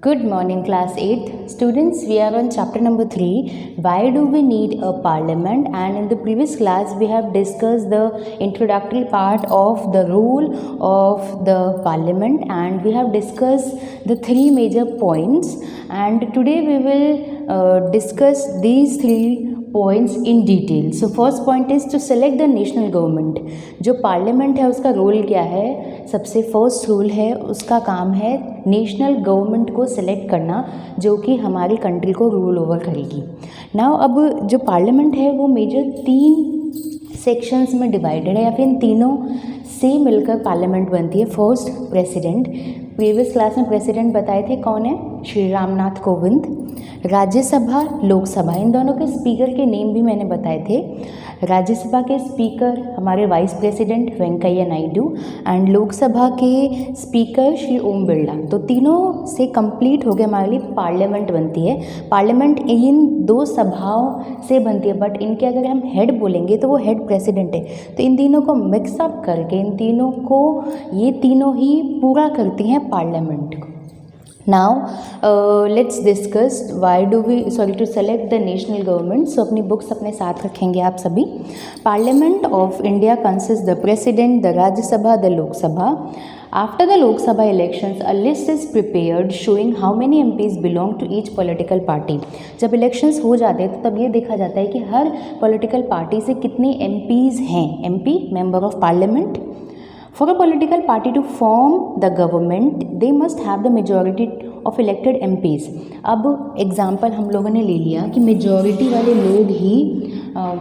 Good morning, class 8th. Students, we are on chapter number 3. Why do we need a parliament? And in the previous class, we have discussed the introductory part of the role of the parliament, and we have discussed the three major points. And today we will discuss these three points in detail. So first point is to select the national government. जो parliament है उसका role क्या है? सबसे first rule है, उसका काम है नेशनल गवर्नमेंट को सिलेक्ट करना जो कि हमारी कंट्री को रूल ओवर करेगी. नाउ अब जो पार्लियामेंट है वो मेजर 3 सेक्शंस में डिवाइडेड है या फिर इन तीनों से मिलकर पार्लियामेंट बनती है. फर्स्ट प्रेसिडेंट, प्रीवियस क्लास में प्रेसिडेंट बताए थे कौन है? श्री रामनाथ कोविंद. राज्यसभा, लोकसभा, इन दोनों के स्पीकर के नेम भी मैंने बताए थे. राज्यसभा के स्पीकर हमारे vice president Venkaiah Naidu and Lok Sabha के स्पीकर श्री ओम बिरला. तो तीनों से कंप्लीट हो गए हमारे लिए पार्लियामेंट बनती है. पार्लियामेंट इन 2 सभाओं से बनती है, बट इनके अगर हम हेड बोलेंगे तो वो हेड प्रेसिडेंट है. तो इन तीनों को मिक्सअप करके इन तीनों को ये तीनों ही पूरा करती हैं पार्लियामेंट को. Now let's discuss why do we to select the national government. So अपनी बुक्स अपने साथ रखेंगे आप सभी. Parliament of India consists the President, the Rajya Sabha, the Lok Sabha. After the Lok Sabha elections, a list is prepared showing how many MPs belong to each political party. जब elections हो जाते हैं तो तब ये देखा जाता है कि हर political party से कितने MPs हैं. MP, Member of Parliament. For a political party to form the government, they must have the majority of elected MPs. अब एग्जाम्पल हम लोगों ने ले लिया कि मेजॉरिटी वाले लोग ही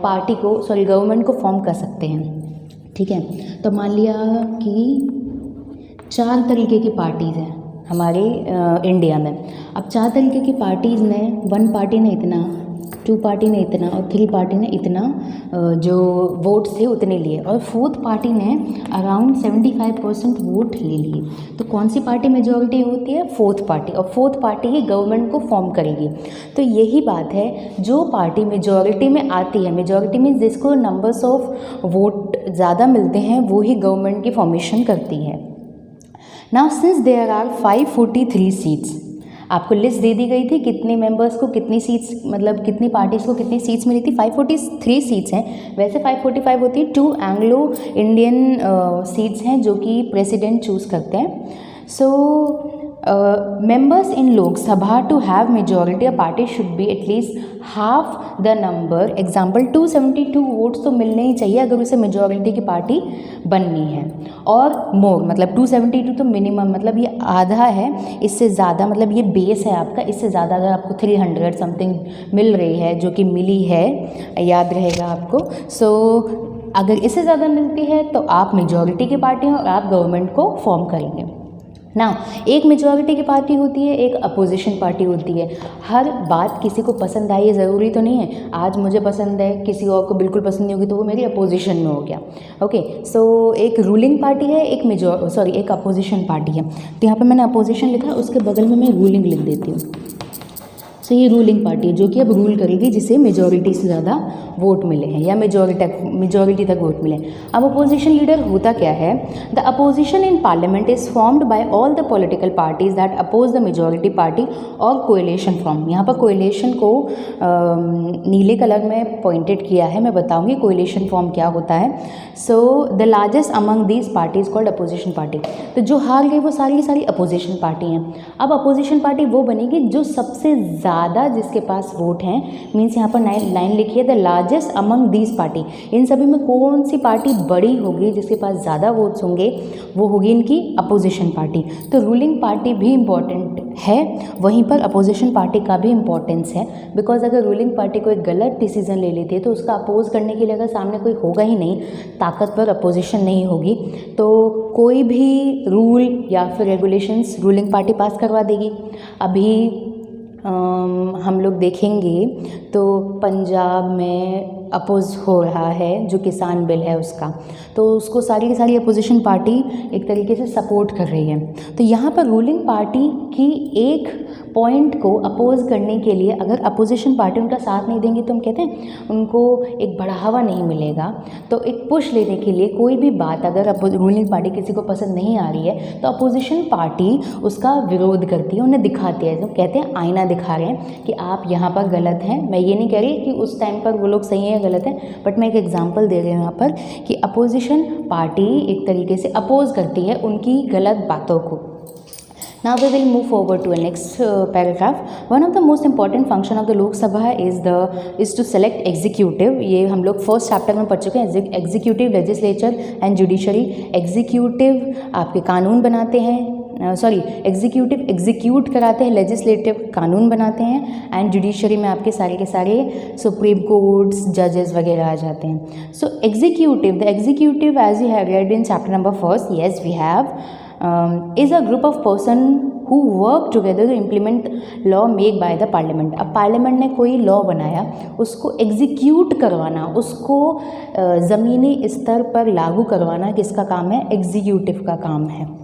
पार्टी को गवर्नमेंट को फॉर्म कर सकते हैं. ठीक है, तो मान लिया कि 4 तरीके की पार्टीज़ हैं हमारे इंडिया में. अब 4 तरीके की पार्टीज़ ने, 1 पार्टी ने इतना, 2 पार्टी ने इतना और 3 पार्टी ने इतना जो वोट्स थे उतने लिए, और 4th पार्टी ने अराउंड 75% वोट ले लिए. तो कौन सी पार्टी मेजॉरिटी होती है? 4th party. और 4th पार्टी ही गवर्नमेंट को फॉर्म करेगी. तो यही बात है, जो पार्टी मेजॉरिटी में आती है, मेजॉरिटी मीन्स जिसको नंबर्स ऑफ वोट ज़्यादा मिलते हैं वो ही गवर्नमेंट की फॉर्मेशन करती है. Now since there are 543 seats, आपको लिस्ट दे दी गई थी कितने मेंबर्स को कितनी सीट्स, मतलब कितनी पार्टीज़ को कितनी सीट्स मिली थी. 543 सीट्स हैं. वैसे 545 होती है. 2 एंग्लो इंडियन सीट्स हैं जो कि प्रेसिडेंट चूज़ करते हैं. सो members in Lok Sabha to have majority, a party should be at least half the number. Example 272 votes तो मिलने ही चाहिए अगर उसे मेजॉरिटी की पार्टी बननी है, और मोर मतलब 272 तो मिनिमम, मतलब ये आधा है. इससे ज़्यादा मतलब ये बेस है आपका. इससे ज़्यादा अगर आपको 300 समथिंग मिल रही है, जो कि मिली है, याद रहेगा आपको. सो अगर इससे ज़्यादा मिलती है तो आप मेजॉरिटी की पार्टी हैं और आप गवर्नमेंट को फॉर्म करेंगे. ना एक मेजॉरिटी की पार्टी होती है, एक अपोजिशन पार्टी होती है. हर बात किसी को पसंद आई ज़रूरी तो नहीं है. आज मुझे पसंद है, किसी और को बिल्कुल पसंद नहीं होगी तो वो मेरी अपोजिशन में हो गया. ओके, सो एक रूलिंग पार्टी है, एक अपोजिशन पार्टी है. तो यहाँ पे मैंने अपोजिशन लिखा है, उसके बगल में मैं रूलिंग लिख देती हूँ. सो ये रूलिंग पार्टी है जो कि अब रूल करेगी जिसे मेजॉरिटी से ज़्यादा वोट मिले हैं या मेजॉरिटी तक वोट मिले. अब अपोजिशन लीडर होता क्या है? The opposition in parliament is formed by all the political parties that oppose the majority party और कोएलिशन फॉर्म. यहाँ पर कोएलिशन को नीले कलर में पॉइंटेड किया है. मैं बताऊँगी कोएलिशन फॉर्म क्या होता है. So the largest among these parties called opposition party. तो जो हार गई वो सारी की सारी अपोजिशन पार्टी हैं. अब अपोजिशन पार्टी वो बनेगी जो सबसे ज़्यादा जिसके पास वोट हैं. मीन्स यहाँ पर लाइन लिखी है the largest among these party. इन सभी में कौन सी पार्टी बड़ी होगी जिसके पास ज़्यादा वोट्स होंगे? वो होगी इनकी अपोजिशन पार्टी. तो रूलिंग पार्टी भी इम्पॉर्टेंट है, वहीं पर अपोजिशन पार्टी का भी इम्पोर्टेंस है. बिकॉज अगर रूलिंग पार्टी कोई गलत डिसीजन ले लेती है तो उसका अपोज करने के लिए अगर सामने कोई होगा ही नहीं, ताकतवर अपोजिशन नहीं होगी, तो कोई भी रूल या फिर रेगुलेशंस रूलिंग पार्टी पास करवा देगी. अभी हम लोग देखेंगे तो पंजाब में अपोज हो रहा है जो किसान बिल है उसका, तो उसको सारी की सारी अपोजिशन पार्टी एक तरीके से सपोर्ट कर रही है। तो यहाँ पर रूलिंग पार्टी की एक पॉइंट को अपोज करने के लिए अगर अपोजिशन पार्टी उनका साथ नहीं देंगी तो हम कहते हैं उनको एक बढ़ावा नहीं मिलेगा। तो एक पुश लेने के लिए कोई भी बात अगर रूलिंग पार्टी किसी को पसंद नहीं आ रही है तो अपोजिशन पार्टी उसका विरोध करती है, उन्हें दिखाती है, तो कहते हैं आईना दिखा रहे हैं कि आप यहाँ पर गलत हैं। मैं ये नहीं कह रही कि उस टाइम पर वो लोग सही हैं या गलत हैं, बट मैं एक एग्जांपल दे रही हूँ यहाँ पर कि अपोजिशन पार्टी एक तरीके से अपोज करती है उनकी गलत बातों को। Now we will move forward to a next paragraph. One of the most important function of the Lok Sabha is to select executive. ये हम लोग फर्स्ट चैप्टर में पढ़ चुके हैं, executive, legislature and judiciary. Executive आपके कानून बनाते हैं, एग्जीक्यूटिव एग्जीक्यूट कराते हैं, लेजिस्लेटिव कानून बनाते हैं, एंड जुडिशरी में आपके सारे के सारे सुप्रीम कोर्ट्स, जजेस वगैरह आ जाते हैं। So executive, the executive as you have read in chapter number first, yes we have is a group of person who work together to implement law made by the parliament। अब parliament ने कोई law बनाया, उसको execute करवाना, उसको ज़मीनी स्तर पर लागू करवाना किसका काम है? एग्जीक्यूटिव का काम है।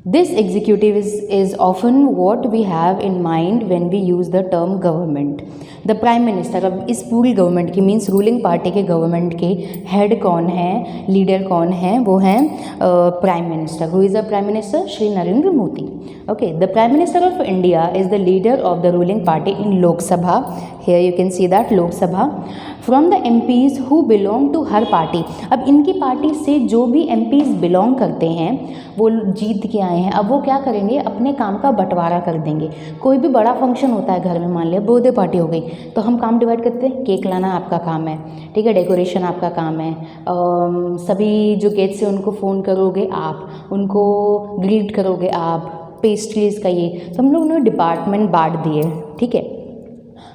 This executive is often what we have in mind when we use the term government। The prime minister, अब इस पूरी गवर्नमेंट की मीन्स रूलिंग पार्टी के गवर्नमेंट के हेड कौन है, लीडर कौन है? वो हैं prime minister. Who is the prime minister? Shri Narendra Modi. Okay, the prime minister of India is the leader of the ruling party in Lok Sabha. Here you can see that Lok Sabha. From the MPs who belong to her party. अब इनकी party से जो भी MPs belong करते हैं वो जीत के आए हैं, अब वो क्या करेंगे? अपने काम का बंटवारा कर देंगे। कोई भी बड़ा फंक्शन होता है घर में, मान लिया बर्थडे पार्टी हो गई, तो हम काम डिवाइड करते हैं। केक लाना आपका काम है, ठीक है, डेकोरेशन आपका काम है, सभी जो गेस्ट हैं उनको फ़ोन करोगे आप, उनको ग्रीट करोगे आप, पेस्ट्रीज़ का ये, तो हम लोगों ने डिपार्टमेंट बांट दिए, ठीक है।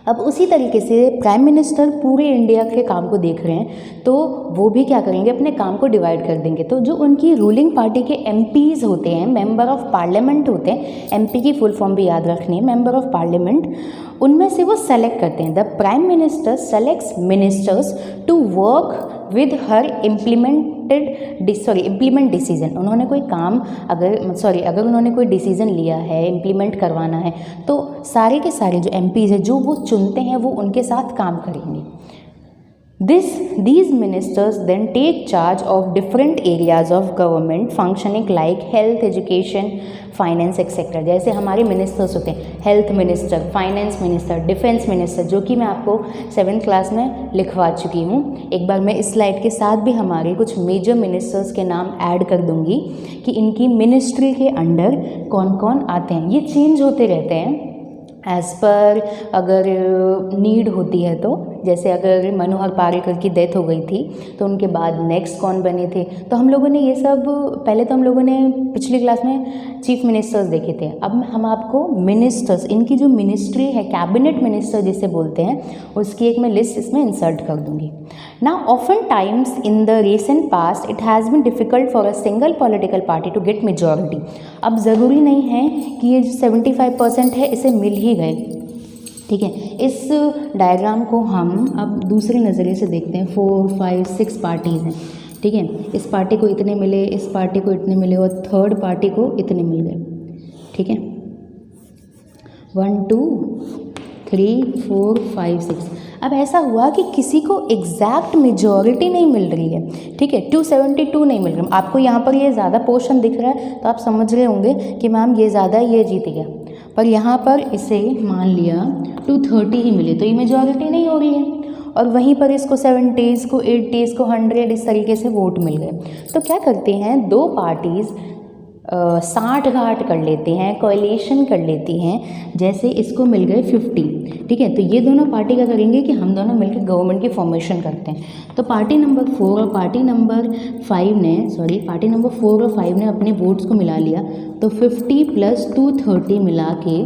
अब उसी तरीके से प्राइम मिनिस्टर पूरे इंडिया के काम को देख रहे हैं, तो वो भी क्या करेंगे? अपने काम को डिवाइड कर देंगे। तो जो उनकी रूलिंग पार्टी के MPs होते हैं, मेंबर ऑफ पार्लियामेंट होते हैं, MP की फुल फॉर्म भी याद रखनी है, मेंबर ऑफ पार्लियामेंट, उनमें से वो सेलेक्ट करते हैं। The prime minister selects ministers to work with her implement decision. उन्होंने कोई काम अगर उन्होंने कोई डिसीजन लिया है, इम्प्लीमेंट करवाना है, तो सारे के सारे जो MPs हैं जो वो चुनते हैं वो उनके साथ काम करेंगे। These ministers then take charge of different areas of government functioning like health, education, finance, etc. जैसे हमारे मिनिस्टर्स होते हैं, health minister, finance minister, defence minister, जो कि मैं आपको 7th क्लास में लिखवा चुकी हूँ। एक बार मैं इस स्लाइड के साथ भी हमारे कुछ मेजर मिनिस्टर्स के नाम ऐड कर दूँगी कि इनकी मिनिस्ट्री के अंडर कौन कौन आते हैं। ये चेंज होते रहते हैं एज़ पर अगर नीड होती है, तो जैसे अगर मनोहर पार्रिकर की डेथ हो गई थी तो उनके बाद नेक्स्ट कौन बने थे, तो हम लोगों ने ये सब पहले तो हम लोगों ने पिछली क्लास में चीफ मिनिस्टर्स देखे थे। अब हम आपको मिनिस्टर्स, इनकी जो मिनिस्ट्री है, कैबिनेट मिनिस्टर जिसे बोलते हैं, उसकी एक मैं लिस्ट इसमें इंसर्ट कर दूँगी। Now often times in the recent past it has been difficult for a single political party to get majority. अब ज़रूरी नहीं है कि ये जो 75% है इसे मिल ही गए, ठीक है। इस डायग्राम को हम अब दूसरे नज़रिए से देखते हैं। 4, 5, 6 पार्टीज़ हैं, ठीक है। इस पार्टी को इतने मिले, इस पार्टी को इतने मिले और थर्ड पार्टी को इतने मिल गए, ठीक है। 1, 2, 3, 4, 5, 6। अब ऐसा हुआ कि किसी को एग्जैक्ट मेजॉरिटी नहीं मिल रही है, ठीक है, 272 नहीं मिल रहा। आपको यहाँ पर ये ज़्यादा पोर्शन दिख रहा है तो आप समझ रहे होंगे कि मैम ये ज़्यादा, ये जीत गया, पर यहाँ पर इसे मान लिया 230 ही मिले, तो ये मेजॉरिटी नहीं हो रही है। और वहीं पर इसको 70s को 80s को 100 इस तरीके से वोट मिल गए। तो क्या करते हैं, दो पार्टीज़ साठ गांठ कर लेते हैं, कोएलिशन कर लेती हैं। जैसे इसको मिल गए 50, ठीक है, तो ये दोनों पार्टी क्या करेंगे कि हम दोनों मिलकर गवर्नमेंट की फॉर्मेशन करते हैं। तो पार्टी नंबर 4 और पार्टी नंबर 5 ने अपने वोट्स को मिला लिया, तो 50 + 230 मिला के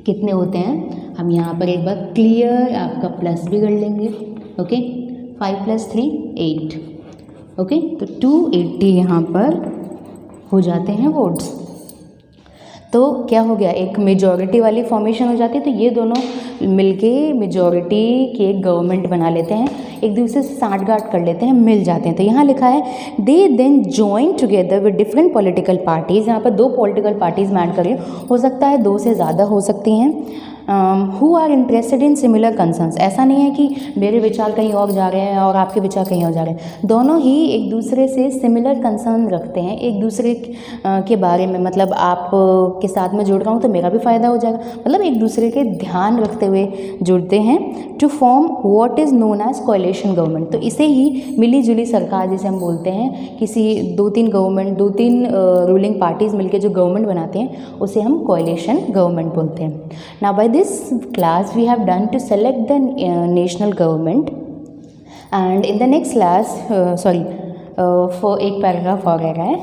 कितने होते हैं, हम यहाँ पर एक बार क्लियर आपका प्लस भी कर लेंगे, ओके। 5 + 3 8, ओके, तो 280 यहाँ पर हो जाते हैं वोट्स। तो क्या हो गया, एक मेजॉरिटी वाली फॉर्मेशन हो जाती है, तो ये दोनों मिलके मेजॉरिटी की एक गवर्नमेंट बना लेते हैं, एक दूसरे से साठगांठ कर लेते हैं, मिल जाते हैं। तो यहाँ लिखा है they then join together with different political parties. यहाँ पर दो पॉलिटिकल पार्टीज़ में ऐड कर रही हूँ, हो सकता है दो से ज़्यादा हो सकती हैं। Who are interested in similar concerns. ऐसा नहीं है कि मेरे विचार कहीं और जा रहे हैं और आपके विचार कहीं और जा रहे हैं, दोनों ही एक दूसरे से सिमिलर कंसर्न रखते हैं, एक दूसरे के बारे में, मतलब आप के साथ में जुड़ रहा हूँ तो मेरा भी फ़ायदा हो जाएगा, मतलब एक दूसरे के ध्यान रखते हुए जुड़ते हैं। To form what is known as coalition government. तो इसे ही मिली जुली सरकार जिसे हम बोलते हैं, किसी दो तीन रूलिंग पार्टीज़ मिलकर जो गवर्नमेंट बनाते हैं उसे हम कोएलिशन गवर्नमेंट बोलते हैं। Now by this class we have done to select the national government, and in the next class for एक पैराग्राफ और रह रहा है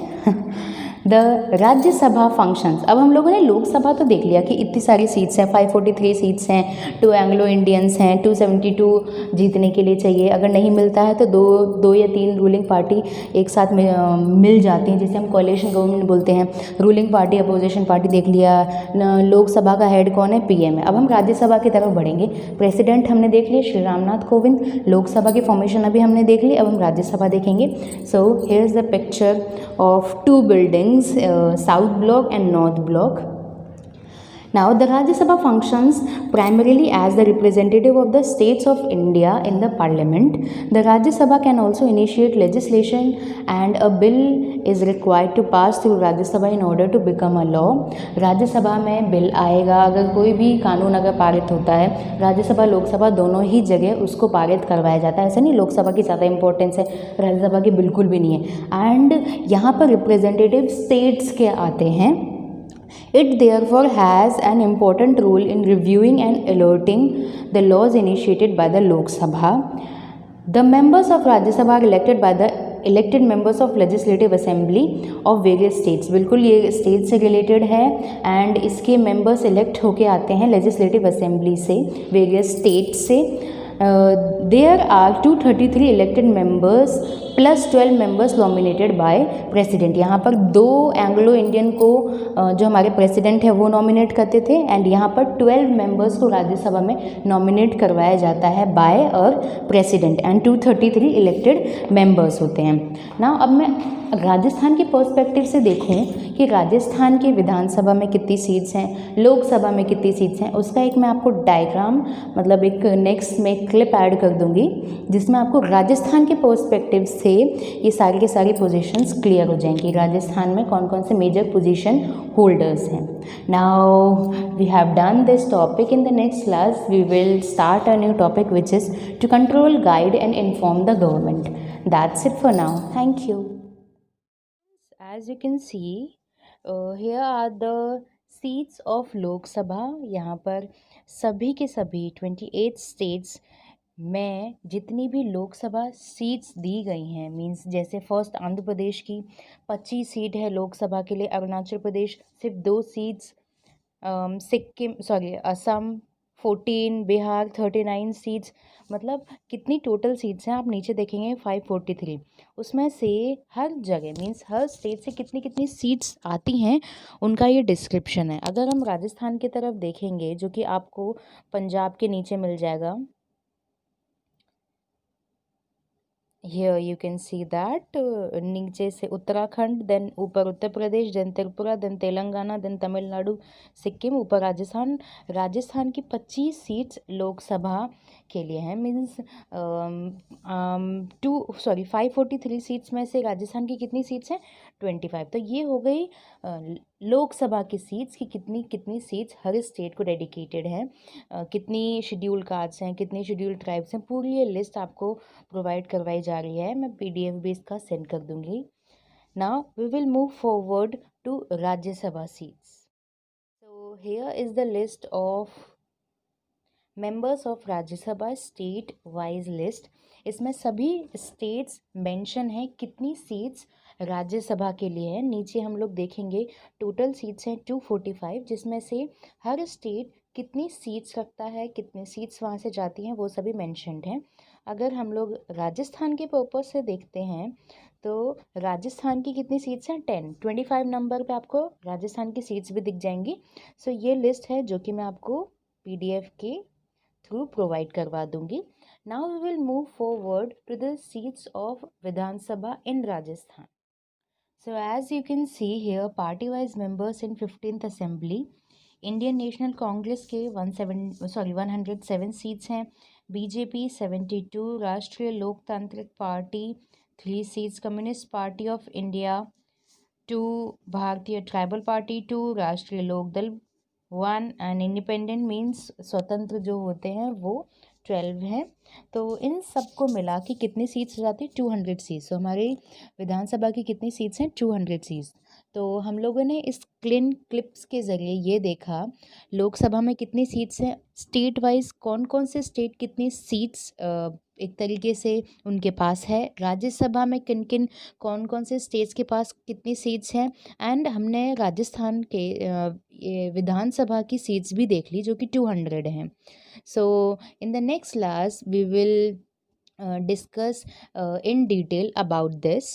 द राज्यसभा फंक्शंस। अब हम लोगों ने लोकसभा तो देख लिया कि इतनी सारी सीट्स हैं, 543 सीट्स हैं, 2 एंग्लो इंडियंस हैं, 272 जीतने के लिए चाहिए, अगर नहीं मिलता है तो दो या तीन रूलिंग पार्टी एक साथ मिल जाती हैं, जिसे हम कोएलिशन गवर्नमेंट बोलते हैं। रूलिंग पार्टी अपोजिशन पार्टी देख लिया, लोकसभा का हेड कौन है, पीएम है। अब हम राज्यसभा की तरफ बढ़ेंगे। प्रेसिडेंट हमने देख लिया श्री रामनाथ कोविंद, लोकसभा की फॉर्मेशन अभी हमने देख ली, अब हम राज्यसभा देखेंगे। So here is the picture of two buildings, South Block and North Block. Now the Rajya Sabha functions primarily as the representative of the states of India in the parliament. The Rajya Sabha can also initiate legislation, and a bill is required to pass through Rajya Sabha in order to become a law. राज्य सभा में bill आएगा, अगर कोई भी कानून अगर पारित होता है, राज्यसभा लोकसभा दोनों ही जगह उसको पारित करवाया जाता है। ऐसा नहीं लोकसभा की ज़्यादा इंपॉर्टेंस है, राज्यसभा की बिल्कुल भी नहीं है। एंड यहाँ पर रिप्रेजेंटेटिव स्टेट्स के आते हैं। It therefore has an important role in reviewing and alerting the laws initiated by the Lok Sabha. The members of Rajya Sabha are elected by the elected members of Legislative Assembly of various states. बिल्कुल ये state से related है, and इसके members elect होके आते हैं legislative assembly से, various state से। There are 233 elected members plus 12 members nominated by president. यहाँ पर दो एंग्लो इंडियन को जो हमारे प्रेसिडेंट है वो नॉमिनेट करते थे, एंड यहाँ पर 12 मेंबर्स को राज्यसभा में नॉमिनेट करवाया जाता है बाय और प्रेसिडेंट, एंड 233 इलेक्टेड मेंबर्स होते हैं ना। अब मैं राजस्थान के पर्सपेक्टिव से देखूं कि राजस्थान के विधानसभा में कितनी सीट्स हैं, लोकसभा में कितनी सीट्स हैं, उसका एक मैं आपको डायग्राम, मतलब एक नेक्स्ट में क्लिप ऐड कर दूंगी, जिसमें आपको राजस्थान के पर्सपेक्टिव से ये सारी के सारी पोजीशंस क्लियर हो जाएंगी, राजस्थान में कौन कौन से मेजर पोजीशन होल्डर्स हैं। Now we have done this topic. In the next class we will start a new topic which is to control, guide and inform the government. That's it for now. Thank you. As you can see, here are the seats of Lok Sabha. यहाँ पर सभी के सभी 28 states में जितनी भी Lok Sabha seats दी गई हैं, मींस जैसे फर्स्ट आंध्र प्रदेश की 25 सीट है लोकसभा के लिए, अरुणाचल प्रदेश सिर्फ 2 सीट्स, असम 14, बिहार 39 सीट्स, मतलब कितनी टोटल सीट्स हैं आप नीचे देखेंगे 543। उसमें से हर जगह मींस हर स्टेट से कितनी कितनी सीट्स आती हैं उनका ये डिस्क्रिप्शन है। अगर हम राजस्थान की तरफ देखेंगे, जो कि आपको पंजाब के नीचे मिल जाएगा, here you can see that नीचे से उत्तराखंड, देन ऊपर Uttar Pradesh, then Tripura, then Telangana, then Tamil Nadu, Sikkim, ऊपर राजस्थान। राजस्थान की 25 सीट्स लोकसभा के लिए हैं, मीन्स 543 सीट्स में से राजस्थान की कितनी सीट्स हैं, 25। तो ये हो गई लोकसभा की सीट्स की कितनी कितनी सीट्स हर स्टेट को डेडिकेटेड हैं, कितनी शेड्यूल कास्ट हैं, कितनी शेड्यूल ट्राइब्स हैं, पूरी ये लिस्ट आपको प्रोवाइड करवाई जा रही है। मैं PDF भी इसका सेंड कर दूंगी। Now we will move forward to Rajya Sabha seats. So here is the list of members of Rajya Sabha state wise list. इसमें सभी स्टेट्स मेंशन है कितनी सीट्स राज्यसभा के लिए है। नीचे हम लोग देखेंगे टोटल सीट्स हैं 245, जिसमें से हर स्टेट कितनी सीट्स रखता है, कितनी सीट्स वहाँ से जाती हैं, वो सभी मेंशन्ड हैं। अगर हम लोग राजस्थान के पर्पस से देखते हैं तो राजस्थान की कितनी सीट्स हैं? 10। 25 नंबर पे आपको राजस्थान की सीट्स भी दिख जाएंगी। सो ये लिस्ट है जो कि मैं आपको PDF के थ्रू प्रोवाइड करवा दूंगी। Now we will move forward to the seats of Vidhan Sabha in Rajasthan. So as you can see here, party-wise members in 15th Assembly, Indian national Congress के 107 सीट्स हैं, BJP 72, राष्ट्रीय लोकतांत्रिक party 3 seats, communist party of India 2, भारतीय tribal party 2, राष्ट्रीय Lokdal 1 and independent means स्वतंत्र जो होते हैं वो 12 हैं। तो इन सबको मिला के कितनी सीट्स हो जाती है? 200 सीट्स। तो हमारी विधानसभा की कितनी सीट्स हैं? 200 सीट्स। तो हम लोगों ने इस क्लिप्स के ज़रिए ये देखा लोकसभा में कितनी सीट्स हैं, स्टेट वाइज कौन कौन से स्टेट कितनी सीट्स एक तरीके से उनके पास है, राज्यसभा में किन किन कौन कौन से स्टेट्स के पास कितनी सीट्स हैं, एंड हमने राजस्थान के ये विधानसभा की सीट्स भी देख ली जो कि 200 हैं। So in the next class we will discuss in detail about this.